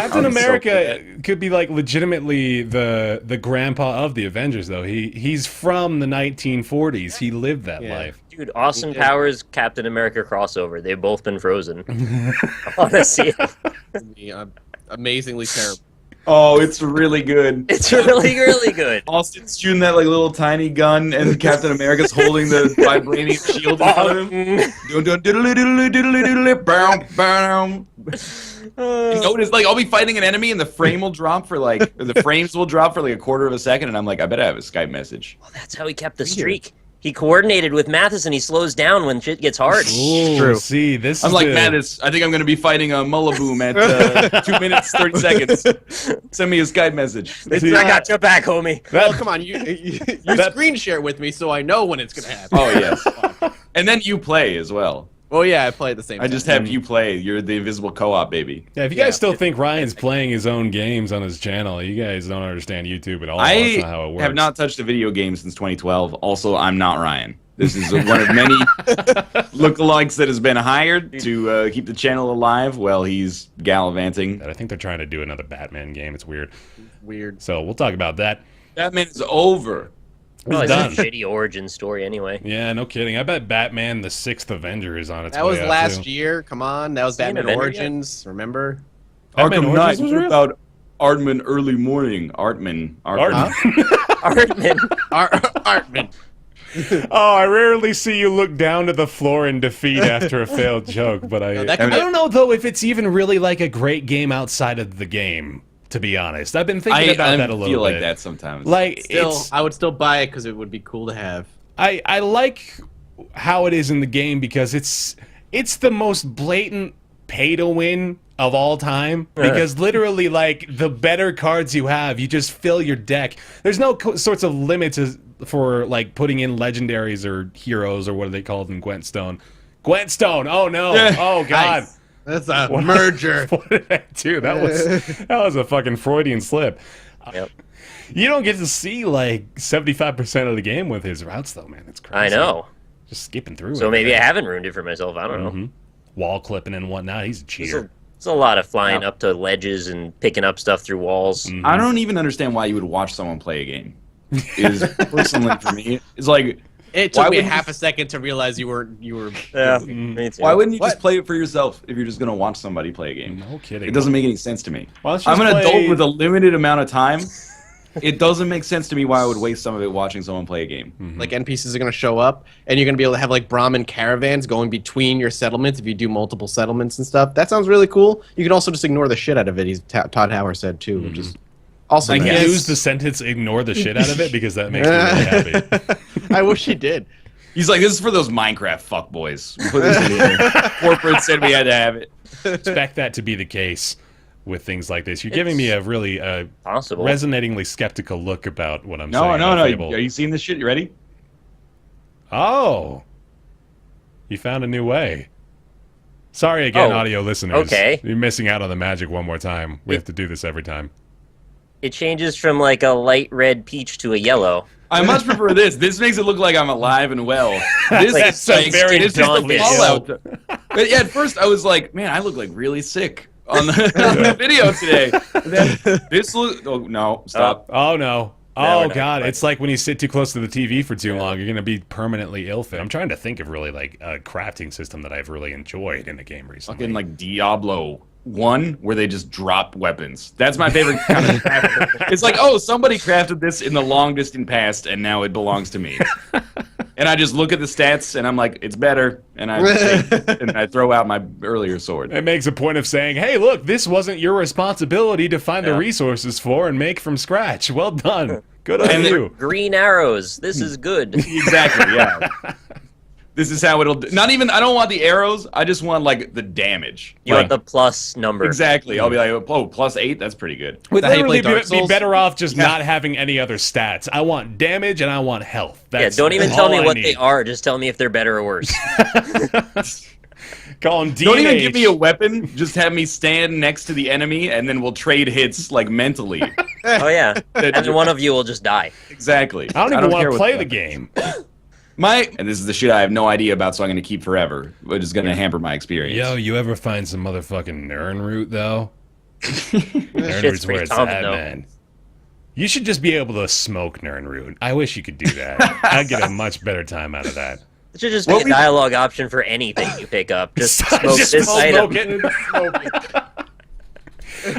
Captain America could be like legitimately the grandpa of the Avengers, though. He's from the 1940s. He lived that life. Dude, Austin Powers, Captain America crossover. They've both been frozen. I want to see it. Yeah, amazingly terrible. Oh, it's really good. It's really, really good. Austin's shooting that like little tiny gun, and Captain America's holding the vibranium shield in front of him. You notice, like, I'll be fighting an enemy, and the frame will drop for like, or the frames will drop for like a quarter of a second, and I'm like, I bet I have a Skype message. Well, that's how he kept the streak. He coordinated with Mathis, and he slows down when shit gets hard. Ooh, True. See, this I'm is like, Mathis, I think I'm going to be fighting a Mullaboom at 2 minutes, 30 seconds. Send me a Skype message. I got your back, homie. Well, come on, you screen share with me so I know when it's gonna happen. Oh, yes. And then you play as well. Oh yeah, I play at the same time. I just have you play. You're the invisible co-op, baby. Yeah, if you guys still think Ryan's playing his own games on his channel, you guys don't understand YouTube at all. That's not how it works. I have not touched a video game since 2012. Also, I'm not Ryan. This is one of many lookalikes that has been hired to keep the channel alive while he's gallivanting. I think they're trying to do another Batman game. It's weird. Weird. So we'll talk about that. Batman is over. Well, It's it's done. a shitty origin story anyway. Yeah, no kidding. I bet Batman: The Sixth Avenger is on its That way was out, last too. year. Come on, that was Seen Batman Avenger Origins. Remember? Batman Arkham Origins Knight. was What real? about Ardman Early Morning? Artman. Artman. Artman. Oh, I rarely see you look down to the floor in defeat after a failed joke, but I don't know, though, if it's even really like a great game outside of the game, to be honest. I've been thinking about that a little bit. I feel like that sometimes. Like, Still, I would still buy it because it would be cool to have. I like how it is in the game because it's the most blatant pay to win of all time, because literally, like, the better cards you have, you just fill your deck. There's no sorts of limits for like putting in legendaries or heroes or what are they called in Gwentstone. Oh no. Oh god. Nice. That's a merger. What did I do? That was a fucking Freudian slip. Yep. You don't get to see like 75% of the game with his routes, though, man. It's crazy. I know. Just skipping through. So maybe I everything. haven't ruined it for myself. I don't know. Wall clipping and whatnot. He's a cheater. It's a lot of flying up to ledges and picking up stuff through walls. I don't even understand why you would watch someone play a game. Is personally for me, it's like It Why took me wouldn't half a second to realize you were. Yeah, me too. why wouldn't you just play it for yourself if you're just gonna watch somebody play a game? No kidding. It doesn't make any sense to me. Why don't you I'm just an play- adult with a limited amount of time. It doesn't make sense to me why I would waste some of it watching someone play a game. Like NPCs are going to show up, and you're going to be able to have like Brahmin caravans going between your settlements if you do multiple settlements and stuff. That sounds really cool. You can also just ignore the shit out of it. Todd Howard said too, which is also Like, nice. use the sentence "ignore the shit out of it" because that makes me really happy. I wish he did. He's like, this is for those Minecraft fuckboys. We put this in here. Corporate said we had to have it. Expect that to be the case with things like this. You're giving me a really Possible. resonatingly skeptical look about what I'm No, saying. no, about no. Fable. Are you seeing this shit? You ready? Oh, you found a new way. Sorry again, Oh, audio listeners. okay. You're missing out on the magic one more time. We have to do this every time. It changes from like a light red peach to a yellow. I much prefer this. This makes it look like I'm alive and well. This Like, is like, very this is the daunting. Fallout. But yeah, at first I was like, man, I look like really sick on the video today. And then this look. Oh no! Stop. Oh no. No, we're Oh not. god, it's like when you sit too close to the TV for too long, you're gonna be permanently ill-fit. I'm trying to think of really like a crafting system that I've really enjoyed in a game recently. Fucking like Diablo 1, where they just drop weapons. That's my favorite kind of crafting. It's like, oh, somebody crafted this in the long distant past, and now it belongs to me. And I just look at the stats, and I'm like, it's better, and I throw out my earlier sword. It makes a point of saying, hey, look, this wasn't your responsibility to find the resources for and make from scratch. Well done. Good on And you. Green arrows. This is good. Exactly, yeah. This is how it'll do. Not even, I don't want the arrows, I just want, like, the damage. You Like, want the plus number. exactly. I'll be like, oh, +8, that's pretty good. Would Is that how you literally play Dark be Souls? better off just not having any other stats. I want damage and I want health. Yeah, That's don't even tell all me I what need. they are. Just tell me if they're better or worse. Call them DH. Don't even give me a weapon, just have me stand next to the enemy, and then we'll trade hits, like, mentally. Oh yeah, and then one of you will just die. Exactly. I don't even want care to what play the the game. and this is the shit I have no idea about, so I'm going to keep forever, which is going to hamper my experience. Yo, you ever find some motherfucking Nern root, though? Nernroot's where pretty it's common, at, though. man. You should just be able to smoke Nernroot. I wish you could do that. I'd get a much better time out of that. It should just be a dialogue option for anything you pick up. Just smoke Just this smoke item. it.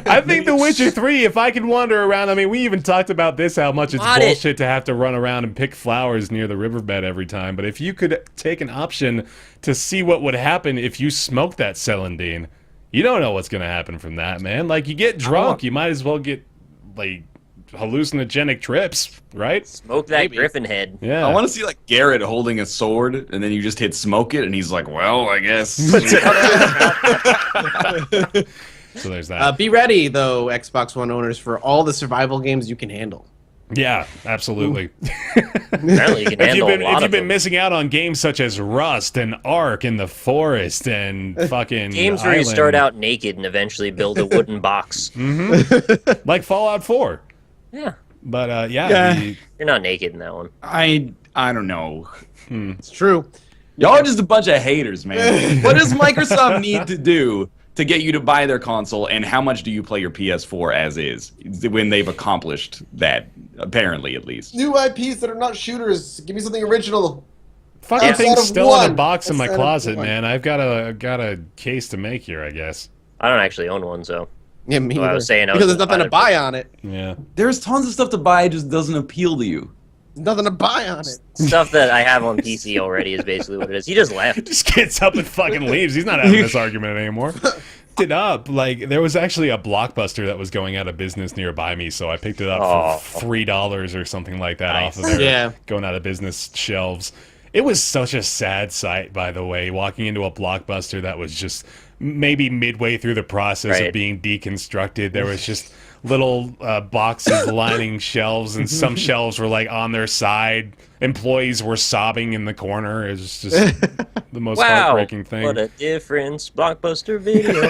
I think The Witcher 3, if I could wander around, I mean, we even talked about this, how much it's Mod it. bullshit to have to run around and pick flowers near the riverbed every time. But if you could take an option to see what would happen if you smoked that celandine, you don't know what's going to happen from that, man. Like, you get drunk, you might as well get, like, hallucinogenic trips, right? Smoke that griffin head. Yeah. I want to see like Garrett holding a sword, and then you just hit smoke it, and he's like, "Well, I guess." So there's that. Be ready, though, Xbox One owners, for all the survival games you can handle. Yeah, absolutely. Apparently, you can handle a lot If of you've been them. missing out on games such as Rust and Ark in the Forest and fucking Games where you Island, start out naked and eventually build a wooden box. like Fallout 4. Yeah, But Yeah. you're not naked in that one. I don't know. It's true. Y'all are just a bunch of haters, man. What does Microsoft need to do to get you to buy their console, and how much do you play your PS4 as is when they've accomplished that, apparently, at least? New IPs that are not shooters. Give me something original. fucking Outside thing's of still in a one. box in my Outside of closet, one. man. I've got a case to make here, I guess. I don't actually own one, so Yeah, me Well, I either. was saying I was because there's gonna nothing to buy buy it, on it. Yeah. There's tons of stuff to buy, it just doesn't appeal to you. There's nothing to buy on it. stuff that I have on PC already is basically what it is. He just left. Just gets up and fucking leaves. He's not having this argument anymore. It up like there was actually a Blockbuster that was going out of business nearby me, so I picked it up for $3 or something like that off of their going out of business shelves. It was such a sad sight, by the way, walking into a Blockbuster that was just maybe midway through the process of being deconstructed. There was just little boxes lining shelves, and some shelves were like on their side. Employees were sobbing in the corner. It was just the most heartbreaking thing. What a difference. Blockbuster video.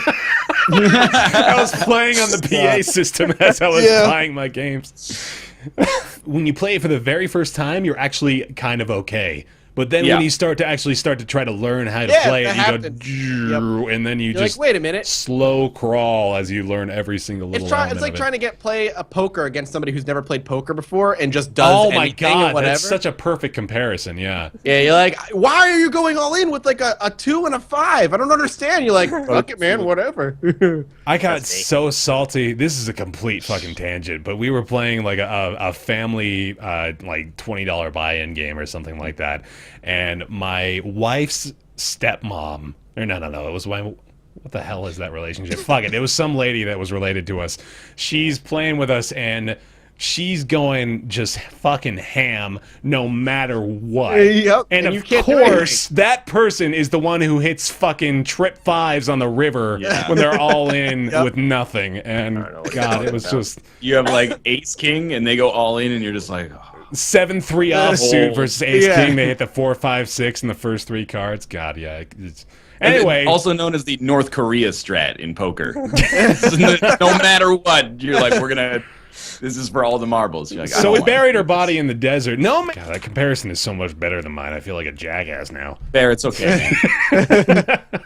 I was playing on the PA system as I was buying my games. When you play it for the very first time, you're actually kind of okay. But then when you start to try to learn how to play it, you go, and then you're just like, wait a minute. slow crawl as you learn every single little element It's like of it. trying to play a poker against somebody who's never played poker before and just does Oh my anything god, and whatever. that's such a perfect comparison, yeah. Yeah, you're like, why are you going all in with like a 2 and a 5? I don't understand. You're like, fuck it, man, whatever. I got so salty. This is a complete fucking tangent, but we were playing like a family like $20 buy-in game or something like that, and my wife's stepmom, or no, it was what the hell is that relationship? Fuck it. It was some lady that was related to us. She's playing with us, and she's going just fucking ham no matter what. Yep, And and you of can't do course, that person is the one who hits fucking trip fives on the river when they're all in with nothing. And God, it was just You have like Ace King, and they go all in, and you're just like, oh. 7-3 offsuit versus Ace King. They hit the 4-5-6 in the first 3 cards. God, yeah. Anyway, also known as the North Korea strat in poker. No matter what, you're like, this is for all the marbles. You're like, so we buried her body in the desert. No, man. God, that comparison is so much better than mine. I feel like a jackass now. There, it's okay.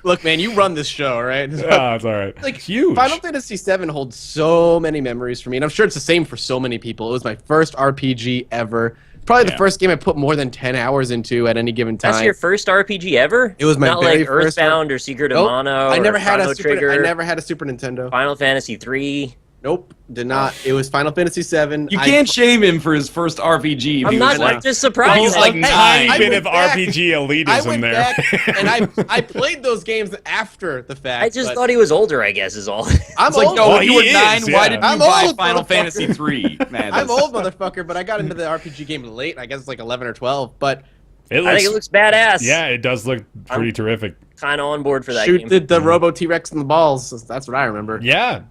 Look, man, you run this show, right? Oh, it's all right. Like, It's huge. Final Fantasy VII holds so many memories for me, and I'm sure it's the same for so many people. It was my first RPG ever. Probably the first game I put more than 10 hours into at any given time. That's your first RPG ever? It was my Not very like first Earthbound or Secret of Nope. Mana I never or had Chrono a Trigger. I never had a Super Nintendo. Final Fantasy 3. Nope, did not. It was Final Fantasy VII. You can't shame him for his first RPG. If I'm he not was like, just surprised. He's like a 9. tiny bit of back. RPG I elitism went there. back and I played those games after the fact. I just but thought he was older, I guess, is all. I'm It's like, old. no, Well, when you he were is, 9, why yeah. did you I'm buy old, Final motherfucker. Fantasy 3? Man, I'm that's- old, motherfucker, but I got into the RPG game late. I guess it's like 11 or 12. But It I looks, think it looks badass. yeah, it does look pretty terrific. Kind of on board for that shoot game. the Robo T-Rex in the balls. That's what I remember. Yeah,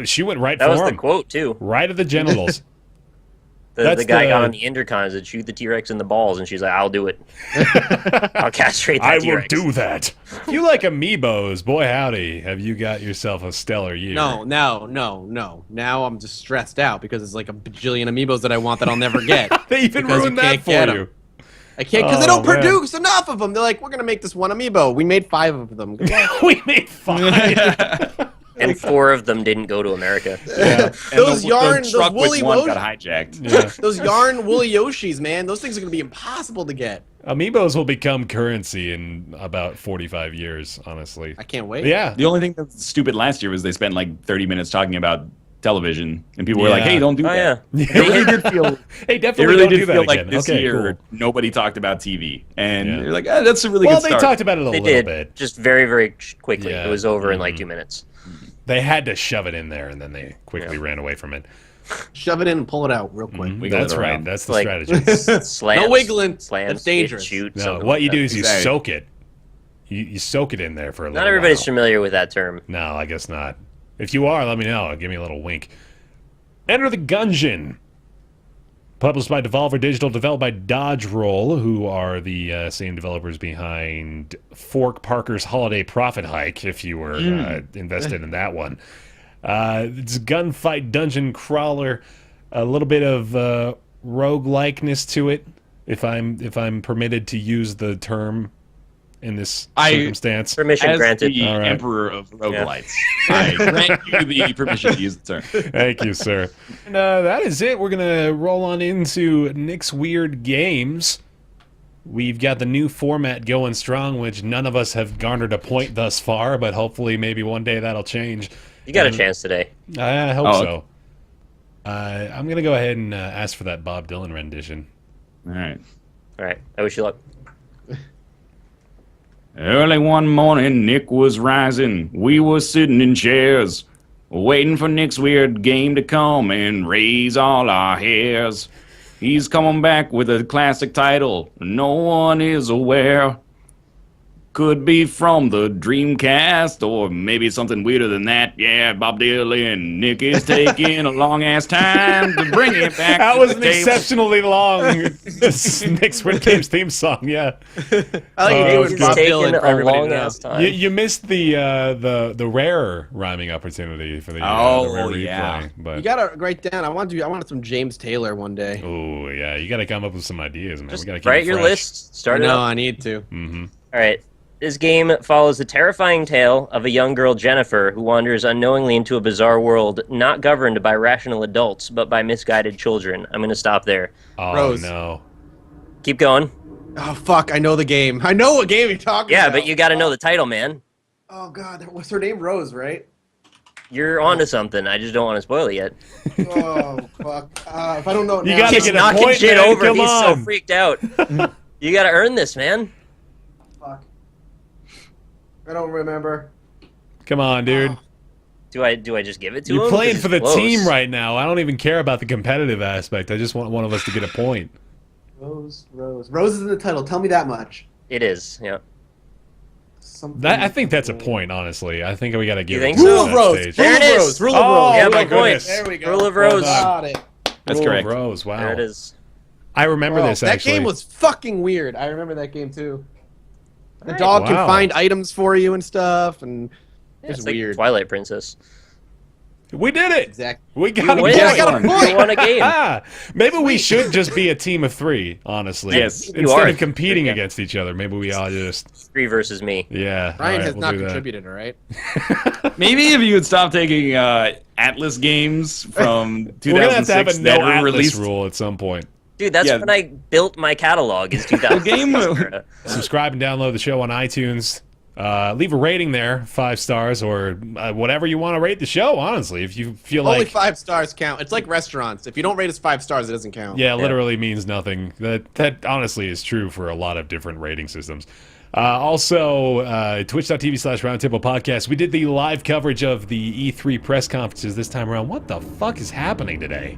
she went right That for was the him. quote, too. Right at the genitals. The That's guy the- got on the intercom and said, shoot the T-Rex in the balls, and she's like, I'll do it. I'll castrate that I will T-Rex. do that. If you like amiibos, boy howdy, have you got yourself a stellar year. No. Now I'm just stressed out because it's like a bajillion amiibos that I want that I'll never get. They even Because you ruined that can't for get 'em. you. I can't because they Oh, don't man. produce enough of them. They're like, we're gonna make this one amiibo. We made 5 of them. We made 5. And 4 of them didn't go to America. Yeah. And Those yarn, the those truck woolly with one Yoshi- got hijacked. Yeah. Those yarn woolly Yoshis, man. Those things are going to be impossible to get. Amiibos will become currency in about 45 years, honestly. I can't wait. Yeah. The only thing that's stupid last year was they spent like 30 minutes talking about television, and people were like, Yeah. "Hey, don't do Oh, that." yeah. It really did feel. Hey, It definitely really don't did do that feel again. like this okay, year cool. nobody talked about TV, and Yeah. you're like, "That's a really Well, good they start." talked about it a They little did, bit. just very, very quickly. Yeah. It was over in like 2 minutes. They had to shove it in there, and then they quickly ran away from it. Shove it in and pull it out real quick. Wiggle That's it right. around. That's the Like- strategy. Slams, No wiggling. Slams, That's dangerous. Shoot, No, something what like you that. do is you Exactly. soak it. You soak it in there for a little Not everybody's while. familiar with that term. No, I guess not. If you are, let me know. Give me a little wink. Enter the Gungeon. Published by Devolver Digital, developed by Dodge Roll, who are the same developers behind Fork Parker's Holiday Profit Hike, if you were invested in that one. It's a gunfight dungeon crawler, a little bit of roguelikeness to it, if I'm permitted to use the term in this circumstance. Permission As granted. the All right. emperor of roguelites, I grant you the permission to use the term. Thank you, sir. And that is it. We're going to roll on into Nick's Weird Games. We've got the new format going strong, which none of us have garnered a point thus far, but hopefully maybe one day that'll change. You got a chance today. I hope Oh, so. I'm going to go ahead and ask for that Bob Dylan rendition. All right. All right. I wish you luck. Early one morning, Nick was rising. We were sitting in chairs, waiting for Nick's weird game to come and raise all our hairs. He's coming back with a classic title no one is aware. Could be from the Dreamcast, or maybe something weirder than that. Yeah, Bob Dylan. Nick is taking a long-ass time to bring it back That to was the an table. exceptionally long Nick's Weird Games theme song, yeah. I like Oh, it it's was good. Bob Taking Dylan for a everybody to long know. ass time. You missed the rare rhyming opportunity for the Oh, rare replay, yeah. but You gotta write down. I wanted some James Taylor one day. oh yeah, you got to come up with some ideas, man. Just we got to keep write it your fresh. list. Start it No, up. I need to. All right. This game follows the terrifying tale of a young girl, Jennifer, who wanders unknowingly into a bizarre world not governed by rational adults, but by misguided children. I'm going to stop there. Oh Rose. no. Keep going. Oh fuck! I know the game. I know what game you're talking Yeah, about. but you got to know the title, man. Oh god, what's her name? Rose, right? You're onto something. I just don't want to spoil it yet. Oh fuck! If I don't know it You now, gotta He's get a knocking point, shit man. over. Come He's so on. freaked out. You got to earn this, man. Fuck. I don't remember. Come on, dude. Do I just give it to him? You're playing 'Cause for the it's close. team right now. I don't even care about the competitive aspect. I just want one of us to get a point. Rose. Rose is in the title. Tell me that much. It is, yeah. Something. I think that's a point, honestly. I think we got to give think it to so? Rule that of Rose. stage. There it Rule of is. Rose. Rule of Oh, Rose. Yeah, my my goodness. point. There we go. Rule of Well Rose. done. Got it. That's Rule of correct. Rose. Wow. There it is. I remember Bro, this that actually. game was fucking weird. I remember that game too. The Alright. dog can Wow. find items for you and stuff, and Yeah, it's it's like weird. Twilight Princess. We did it. Exactly. We got a win. point. I got a point. You won a game. Ah, maybe we should just be a team of three, honestly. Yes. You Instead are. of competing Yeah. against each other, maybe we all just 3 versus me. yeah. Ryan all right, has we'll not do that. contributed, all right? Maybe if you would stop taking Atlas games from We're gonna have 2006 to have a that no were Atlas released. rule at some point. Dude, that's Yeah. when I built my catalog is 2000. game- Subscribe and download the show on iTunes. Leave a rating there, 5 stars or whatever you want to rate the show. Honestly, if you feel Only like 5 stars count. It's like restaurants. If you don't rate us 5 stars, it doesn't count. yeah, literally means nothing. That honestly is true for a lot of different rating systems. Also, twitch.tv/RoundTable Podcast. We did the live coverage of the E3 press conferences this time around. What the fuck is happening today?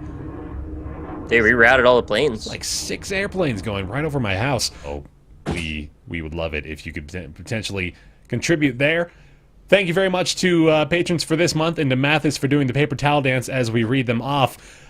They rerouted all the planes. Like 6 airplanes going right over my house. Oh, we would love it if you could potentially contribute there. Thank you very much to patrons for this month and to Mathis for doing the paper towel dance as we read them off.